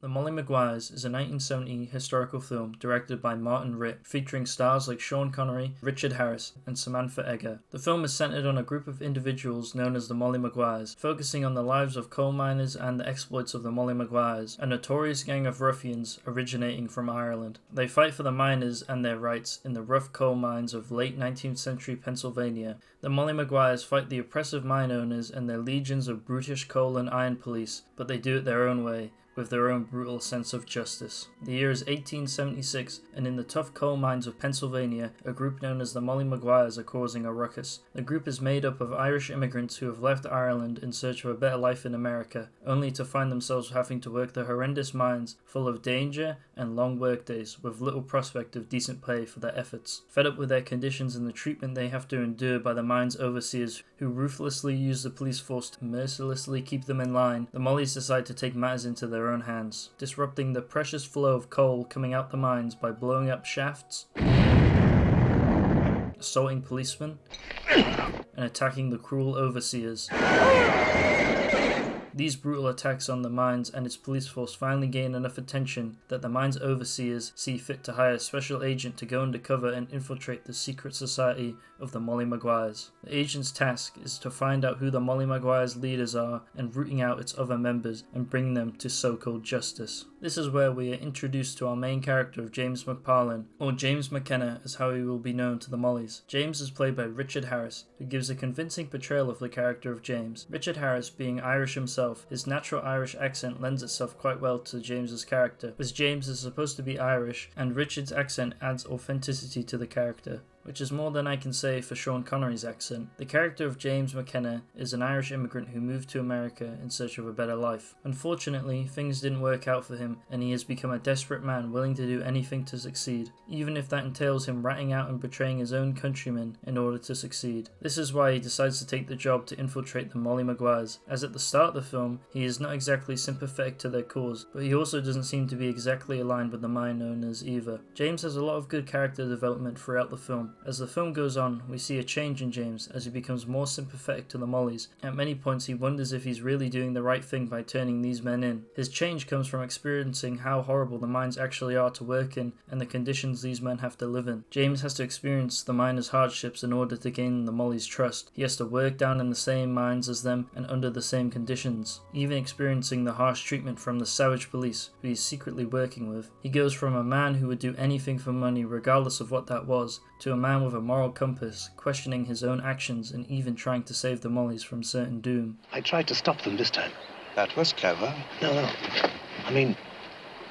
The Molly Maguires is a 1970 historical film directed by Martin Ritt, featuring stars like Sean Connery, Richard Harris, and Samantha Eggar. The film is centered on a group of individuals known as the Molly Maguires, focusing on the lives of coal miners and the exploits of the Molly Maguires, a notorious gang of ruffians originating from Ireland. They fight for the miners and their rights in the rough coal mines of late 19th century Pennsylvania. The Molly Maguires fight the oppressive mine owners and their legions of brutish coal and iron police, but they do it their own way, with their own brutal sense of justice. The year is 1876, and in the tough coal mines of Pennsylvania, a group known as the Molly Maguires are causing a ruckus. The group is made up of Irish immigrants who have left Ireland in search of a better life in America, only to find themselves having to work the horrendous mines full of danger and long workdays with little prospect of decent pay for their efforts. Fed up with their conditions and the treatment they have to endure by the mine's overseers who ruthlessly use the police force to mercilessly keep them in line, the Mollys decide to take matters into their own hands, disrupting the precious flow of coal coming out the mines by blowing up shafts, assaulting policemen, and attacking the cruel overseers. These brutal attacks on the mines and its police force finally gain enough attention that the mine's overseers see fit to hire a special agent to go undercover and infiltrate the secret society of the Molly Maguires. The agent's task is to find out who the Molly Maguires' leaders are and rooting out its other members and bring them to so-called justice. This is where we are introduced to our main character of James McParlin, or James McKenna as how he will be known to the Mollys. James is played by Richard Harris, who gives a convincing portrayal of the character of James. Richard Harris, being Irish himself, his natural Irish accent lends itself quite well to James's character, as James is supposed to be Irish, and Richard's accent adds authenticity to the character, which is more than I can say for Sean Connery's accent. The character of James McKenna is an Irish immigrant who moved to America in search of a better life. Unfortunately, things didn't work out for him, and he has become a desperate man willing to do anything to succeed, even if that entails him ratting out and betraying his own countrymen in order to succeed. This is why he decides to take the job to infiltrate the Molly Maguires, as at the start of the film, he is not exactly sympathetic to their cause, but he also doesn't seem to be exactly aligned with the mine owners either. James has a lot of good character development throughout the film. As the film goes on, we see a change in James as he becomes more sympathetic to the Mollys. At many points he wonders if he's really doing the right thing by turning these men in. His change comes from experiencing how horrible the mines actually are to work in and the conditions these men have to live in. James has to experience the miners' hardships in order to gain the Mollys' trust. He has to work down in the same mines as them and under the same conditions, even experiencing the harsh treatment from the savage police who he's secretly working with. He goes from a man who would do anything for money regardless of what that was, to a man with a moral compass, questioning his own actions and even trying to save the Mollys from certain doom. I tried to stop them this time. That was clever. No. I mean,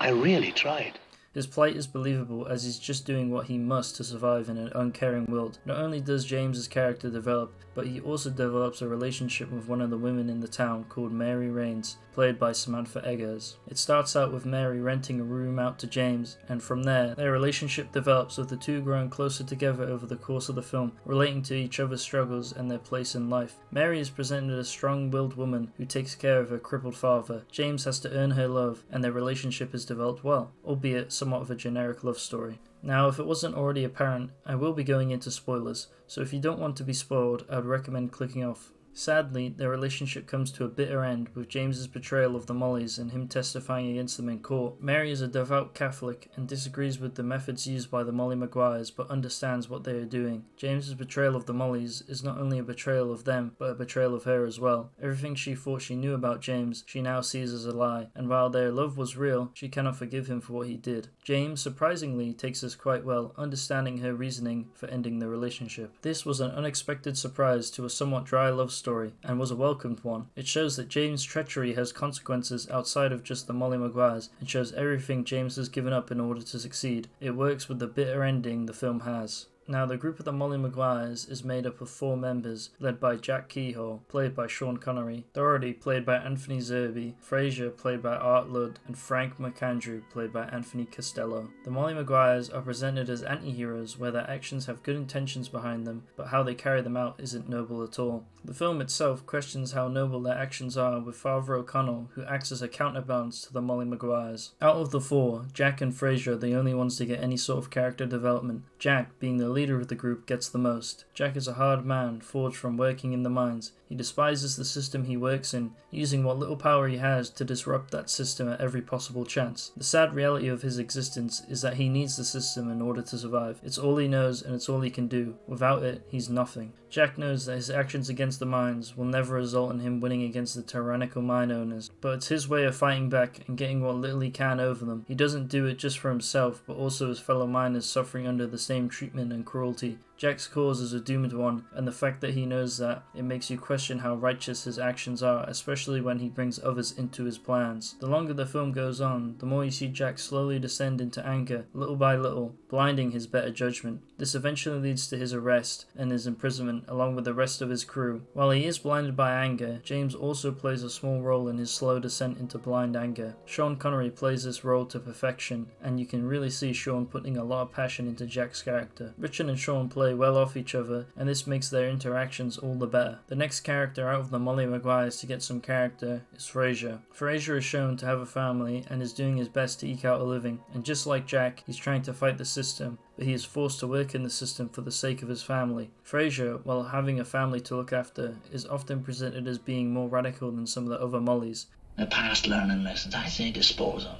I really tried. His plight is believable as he's just doing what he must to survive in an uncaring world. Not only does James's character develop, but he also develops a relationship with one of the women in the town called Mary Raines, played by Samantha Eggers. It starts out with Mary renting a room out to James, and from there, their relationship develops with the two growing closer together over the course of the film, relating to each other's struggles and their place in life. Mary is presented as a strong-willed woman who takes care of her crippled father. James has to earn her love, and their relationship is developed well, albeit somewhat of a generic love story. Now, if it wasn't already apparent, I will be going into spoilers, so if you don't want to be spoiled, I would recommend clicking off. Sadly, their relationship comes to a bitter end with James's portrayal of the Mollys and him testifying against them in court. Mary is a devout Catholic and disagrees with the methods used by the Molly Maguires but understands what they are doing. James's betrayal of the Mollys is not only a betrayal of them but a betrayal of her as well. Everything she thought she knew about James she now sees as a lie, and while their love was real, she cannot forgive him for what he did. James surprisingly takes this quite well, understanding her reasoning for ending the relationship. This was an unexpected surprise to a somewhat dry love story, and was a welcomed one. It shows that James' treachery has consequences outside of just the Molly Maguires, and shows everything James has given up in order to succeed. It works with the bitter ending the film has. Now, the group of the Molly Maguires is made up of 4 members, led by Jack Kehoe, played by Sean Connery, Dorothy, played by Anthony Zerbe, Fraser, played by Art Ludd, and Frank McAndrew, played by Anthony Costello. The Molly Maguires are presented as anti-heroes where their actions have good intentions behind them, but how they carry them out isn't noble at all. The film itself questions how noble their actions are, with Father O'Connell, who acts as a counterbalance to the Molly Maguires. Out of the 4, Jack and Fraser are the only ones to get any sort of character development, Jack being the leader of the group gets the most. Jack is a hard man, forged from working in the mines. He despises the system he works in, using what little power he has to disrupt that system at every possible chance. The sad reality of his existence is that he needs the system in order to survive. It's all he knows and it's all he can do. Without it, he's nothing. Jack knows that his actions against the mines will never result in him winning against the tyrannical mine owners, but it's his way of fighting back and getting what little he can over them. He doesn't do it just for himself, but also his fellow miners suffering under the same treatment and cruelty. Jack's cause is a doomed one, and the fact that he knows that, it makes you question how righteous his actions are, especially when he brings others into his plans. The longer the film goes on, the more you see Jack slowly descend into anger, little by little, blinding his better judgment. This eventually leads to his arrest and his imprisonment along with the rest of his crew. While he is blinded by anger, James also plays a small role in his slow descent into blind anger. Sean Connery plays this role to perfection, and you can really see Sean putting a lot of passion into Jack's character. Richard and Sean play well off each other, and this makes their interactions all the better. The next character out of the Molly Maguires to get some character is Frasier. Frasier is shown to have a family and is doing his best to eke out a living, and just like Jack, he's trying to fight the system, but he is forced to work in the system for the sake of his family. Frasier, while having a family to look after, is often presented as being more radical than some of the other Mollys. The past learning lessons, I say dispose of.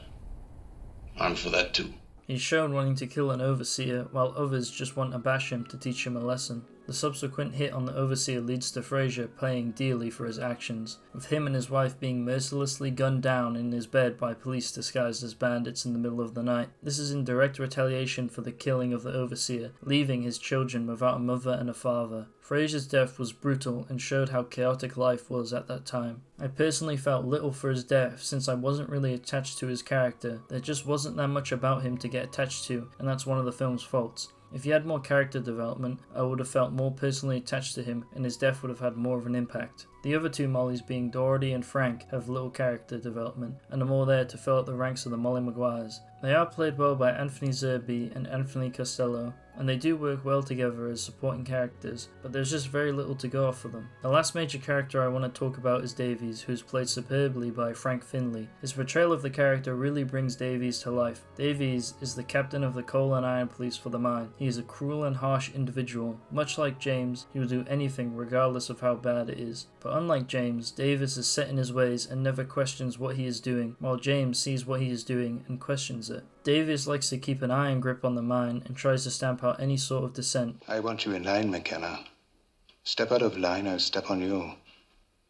I'm for that too. He's shown wanting to kill an overseer, while others just want to bash him to teach him a lesson. The subsequent hit on the overseer leads to Frasier paying dearly for his actions, with him and his wife being mercilessly gunned down in his bed by police disguised as bandits in the middle of the night. This is in direct retaliation for the killing of the overseer, leaving his children without a mother and a father. Frasier's death was brutal and showed how chaotic life was at that time. I personally felt little for his death since I wasn't really attached to his character. There just wasn't that much about him to get attached to, and that's one of the film's faults. If he had more character development, I would have felt more personally attached to him and his death would have had more of an impact. The other two Mollys, being Dorothy and Frank, have little character development and are more there to fill up the ranks of the Molly Maguires. They are played well by Anthony Zerbe and Anthony Costello, and they do work well together as supporting characters, but there's just very little to go off of them. The last major character I want to talk about is Davies, who is played superbly by Frank Finlay. His portrayal of the character really brings Davies to life. Davies is the captain of the coal and iron police for the mine. He is a cruel and harsh individual. Much like James, he will do anything regardless of how bad it is. But unlike James, Davies is set in his ways and never questions what he is doing, while James sees what he is doing and questions it. Davies likes to keep an iron grip on the mine and tries to stamp out any sort of dissent. I want you in line, McKenna. Step out of line, I'll step on you.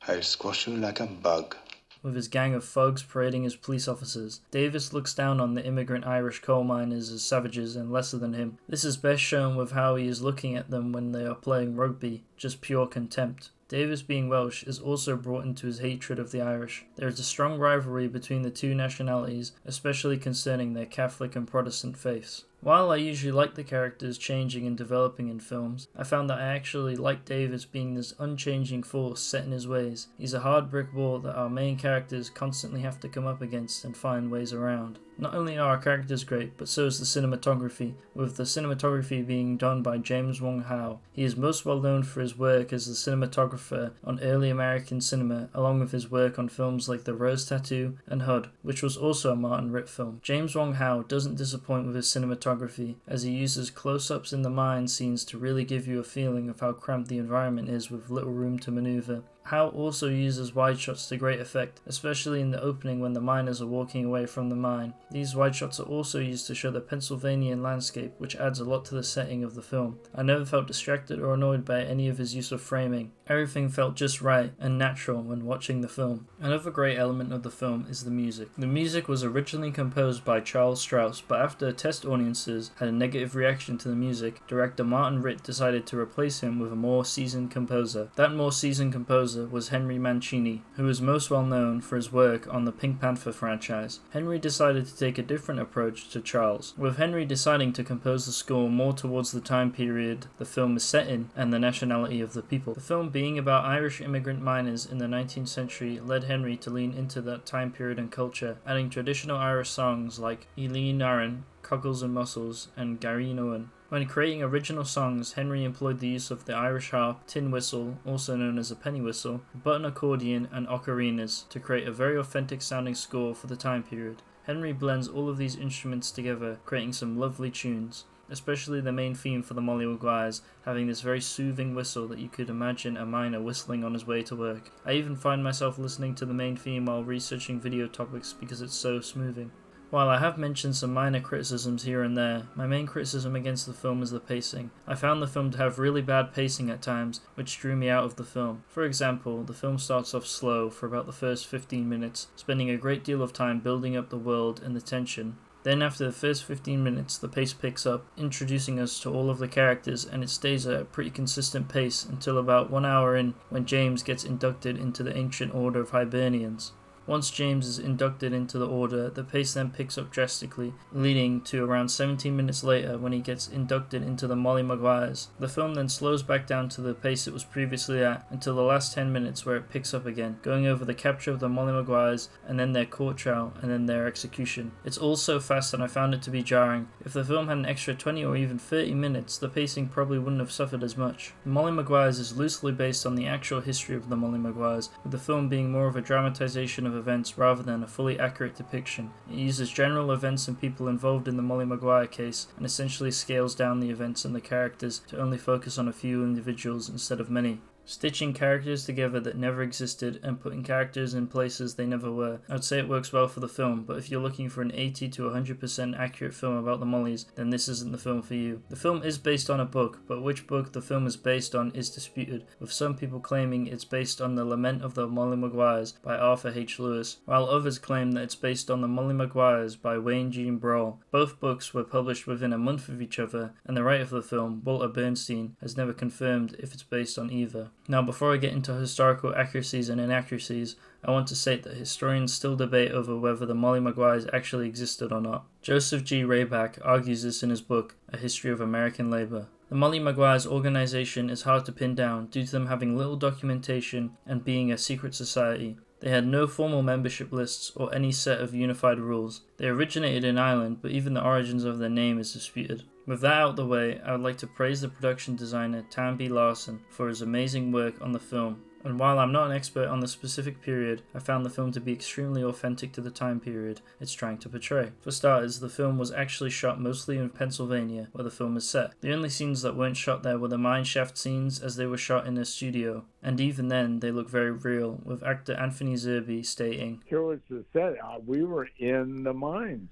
I'll squash you like a bug. With his gang of thugs parading as police officers, Davies looks down on the immigrant Irish coal miners as savages and lesser than him. This is best shown with how he is looking at them when they are playing rugby, just pure contempt. Davies, being Welsh, is also brought into his hatred of the Irish. There is a strong rivalry between the two nationalities, especially concerning their Catholic and Protestant faiths. While I usually like the characters changing and developing in films, I found that I actually like Davies being this unchanging force set in his ways. He's a hard brick wall that our main characters constantly have to come up against and find ways around. Not only are our characters great, but so is the cinematography, with the cinematography being done by James Wong Howe. He is most well known for his work as the cinematographer on early American cinema, along with his work on films like The Rose Tattoo and Hood, which was also a Martin Ritt film. James Wong Howe doesn't disappoint with his cinematography, as he uses close-ups in the mine scenes to really give you a feeling of how cramped the environment is with little room to maneuver. Howe also uses wide shots to great effect, especially in the opening when the miners are walking away from the mine. These wide shots are also used to show the Pennsylvanian landscape, which adds a lot to the setting of the film. I never felt distracted or annoyed by any of his use of framing. Everything felt just right and natural when watching the film. Another great element of the film is the music. The music was originally composed by Charles Strauss, but after test audiences had a negative reaction to the music, director Martin Ritt decided to replace him with a more seasoned composer. That more seasoned composer was Henry Mancini, who is most well known for his work on the Pink Panther franchise. Henry decided to take a different approach to Charles, with Henry deciding to compose the score more towards the time period the film is set in and the nationality of the people. The film being about Irish immigrant miners in the 19th century led Henry to lean into that time period and culture, adding traditional Irish songs like Eileen Nairn, Cockles and Mussels, and Gareen Owen. When creating original songs, Henry employed the use of the Irish harp, tin whistle, also known as a penny whistle, button accordion, and ocarinas to create a very authentic sounding score for the time period. Henry blends all of these instruments together, creating some lovely tunes. especially the main theme for the Molly Maguires, having this very soothing whistle that you could imagine a miner whistling on his way to work. I even find myself listening to the main theme while researching video topics because it's so smoothing. While I have mentioned some minor criticisms here and there, my main criticism against the film is the pacing. I found the film to have really bad pacing at times, which drew me out of the film. For example, the film starts off slow for about the first 15 minutes, spending a great deal of time building up the world and the tension. Then after the first 15 minutes, the pace picks up, introducing us to all of the characters, and it stays at a pretty consistent pace until about 1 hour in, when James gets inducted into the Ancient Order of Hibernians. Once James is inducted into the order, the pace then picks up drastically, leading to around 17 minutes later when he gets inducted into the Molly Maguires. The film then slows back down to the pace it was previously at until the last 10 minutes where it picks up again, going over the capture of the Molly Maguires and then their court trial and then their execution. It's all so fast and I found it to be jarring. If the film had an extra 20 or even 30 minutes, the pacing probably wouldn't have suffered as much. The Molly Maguires is loosely based on the actual history of the Molly Maguires, with the film being more of a dramatization of events rather than a fully accurate depiction. It uses general events and people involved in the Molly Maguire case and essentially scales down the events and the characters to only focus on a few individuals instead of many. Stitching characters together that never existed and putting characters in places they never were. I'd say it works well for the film, but if you're looking for an 80 to 100% accurate film about the Mollys, then this isn't the film for you. The film is based on a book, but which book the film is based on is disputed, with some people claiming it's based on the Lament of the Molly Maguires by Arthur H. Lewis, while others claim that it's based on the Molly Maguires by Wayne Jean Broehl. Both books were published within a month of each other, and the writer of the film, Walter Bernstein, has never confirmed if it's based on either. Now, before I get into historical accuracies and inaccuracies, I want to state that historians still debate over whether the Molly Maguires actually existed or not. Joseph G. Rayback argues this in his book, A History of American Labor. The Molly Maguires organization is hard to pin down due to them having little documentation and being a secret society. They had no formal membership lists or any set of unified rules. They originated in Ireland, but even the origins of their name is disputed. With that out of the way, I would like to praise the production designer Tam B. Larson for his amazing work on the film. And while I'm not an expert on the specific period, I found the film to be extremely authentic to the time period it's trying to portray. For starters, the film was actually shot mostly in Pennsylvania, where the film is set. The only scenes that weren't shot there were the mine shaft scenes, as they were shot in a studio, and even then they look very real, with actor Anthony Zerbe stating, Here was the set, we were in the mines.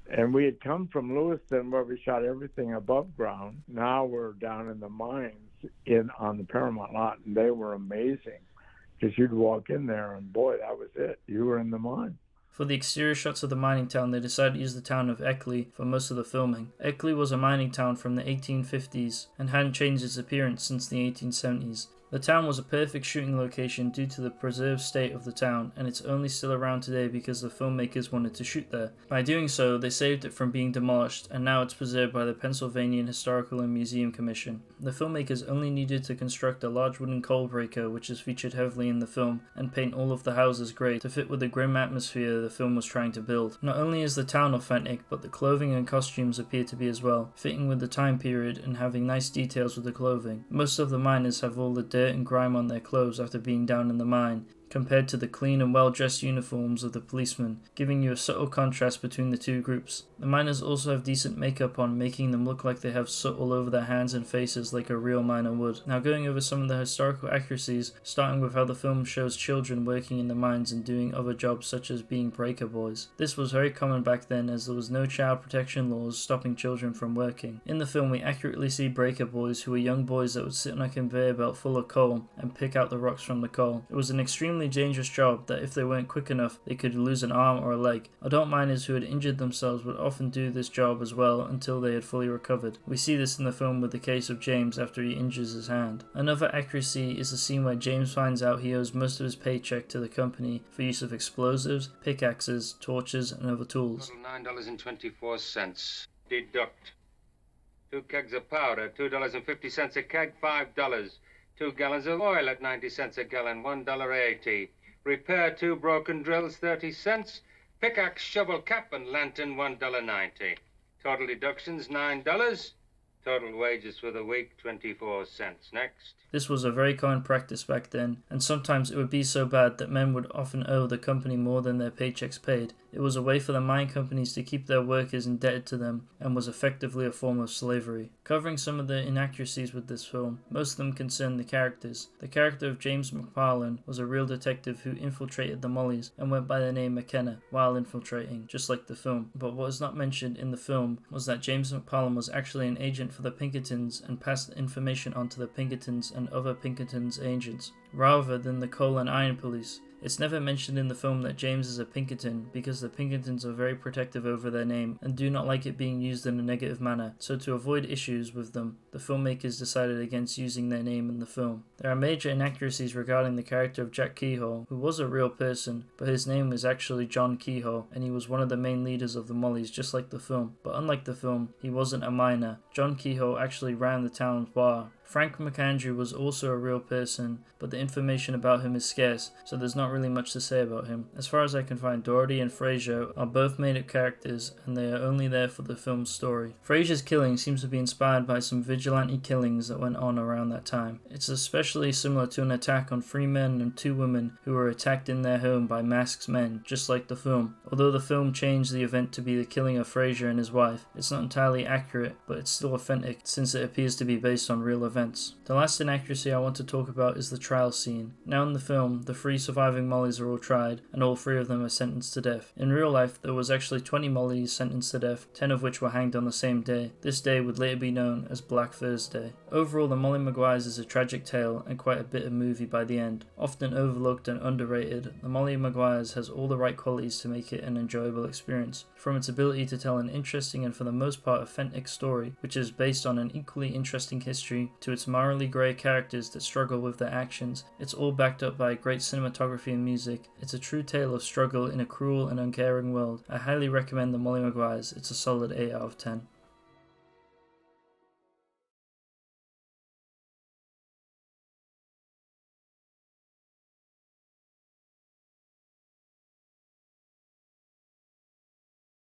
And we had come from Lewiston where we shot everything above ground. Now we're down in the mines on the Paramount lot, and they were amazing because you'd walk in there and boy, that was it. You were in the mine. For the exterior shots of the mining town, they decided to use the town of Eckley for most of the filming. Eckley was a mining town from the 1850s and hadn't changed its appearance since the 1870s. The town was a perfect shooting location due to the preserved state of the town, and it's only still around today because the filmmakers wanted to shoot there. By doing so, they saved it from being demolished, and now it's preserved by the Pennsylvania Historical and Museum Commission. The filmmakers only needed to construct a large wooden coal breaker, which is featured heavily in the film, and paint all of the houses grey to fit with the grim atmosphere the film was trying to build. Not only is the town authentic, but the clothing and costumes appear to be as well, fitting with the time period and having nice details with the clothing. Most of the miners have all the dirt and grime on their clothes after being down in the mine, compared to the clean and well-dressed uniforms of the policemen, giving you a subtle contrast between the two groups. The miners also have decent makeup on, making them look like they have soot all over their hands and faces like a real miner would. Now going over some of the historical accuracies, starting with how the film shows children working in the mines and doing other jobs such as being breaker boys. This was very common back then as there was no child protection laws stopping children from working. In the film we accurately see breaker boys, who were young boys that would sit on a conveyor belt full of coal and pick out the rocks from the coal. It was an extremely dangerous job that if they weren't quick enough they could lose an arm or a leg. Adult miners who had injured themselves would often do this job as well until they had fully recovered. We see this in the film with the case of James after he injures his hand. Another accuracy is the scene where James finds out he owes most of his paycheck to the company for use of explosives, pickaxes, torches and other tools. $9.24. Deduct. 2 kegs of powder, $2.50 a keg, $5. 2 gallons of oil at 90 cents a gallon, $1.80. Repair 2 broken drills, 30 cents. Pickaxe, shovel, cap, and lantern, $1.90. Total deductions, $9. Total wages for the week, 24 cents. Next. This was a very common practice back then, and sometimes it would be so bad that men would often owe the company more than their paychecks paid. It was a way for the mine companies to keep their workers indebted to them and was effectively a form of slavery. Covering some of the inaccuracies with this film, most of them concern the characters. The character of James McParlin was a real detective who infiltrated the Mollies and went by the name McKenna while infiltrating, just like the film. But what was not mentioned in the film was that James McParlin was actually an agent for the Pinkertons and passed information on to the Pinkertons and other Pinkertons agents, rather than the coal and iron police. It's never mentioned in the film that James is a Pinkerton because the Pinkertons are very protective over their name and do not like it being used in a negative manner, so to avoid issues with them, the filmmakers decided against using their name in the film. There are major inaccuracies regarding the character of Jack Kehoe, who was a real person, but his name was actually John Kehoe, and he was one of the main leaders of the Mollies just like the film. But unlike the film, he wasn't a miner. John Kehoe actually ran the town's bar. Frank McAndrew was also a real person, but the information about him is scarce, so there's not really much to say about him. As far as I can find, Doherty and Fraser are both made-up characters, and they are only there for the film's story. Fraser's killing seems to be inspired by some vigilante killings that went on around that time. It's especially similar to an attack on 3 men and 2 women who were attacked in their home by masked men, just like the film. Although the film changed the event to be the killing of Fraser and his wife, it's not entirely accurate, but it's still authentic since it appears to be based on real events. The last inaccuracy I want to talk about is the trial scene. Now in the film, the 3 surviving Mollies are all tried, and all 3 of them are sentenced to death. In real life, there was actually 20 Mollies sentenced to death, 10 of which were hanged on the same day. This day would later be known as Black Thursday. Overall, the Molly Maguires is a tragic tale and quite a bitter movie by the end. Often overlooked and underrated, the Molly Maguires has all the right qualities to make it an enjoyable experience. From its ability to tell an interesting and for the most part authentic story, which is based on an equally interesting history, to its morally grey characters that struggle with their actions, it's all backed up by great cinematography and music. It's a true tale of struggle in a cruel and uncaring world. I highly recommend the Molly Maguires. It's a solid 8 out of 10.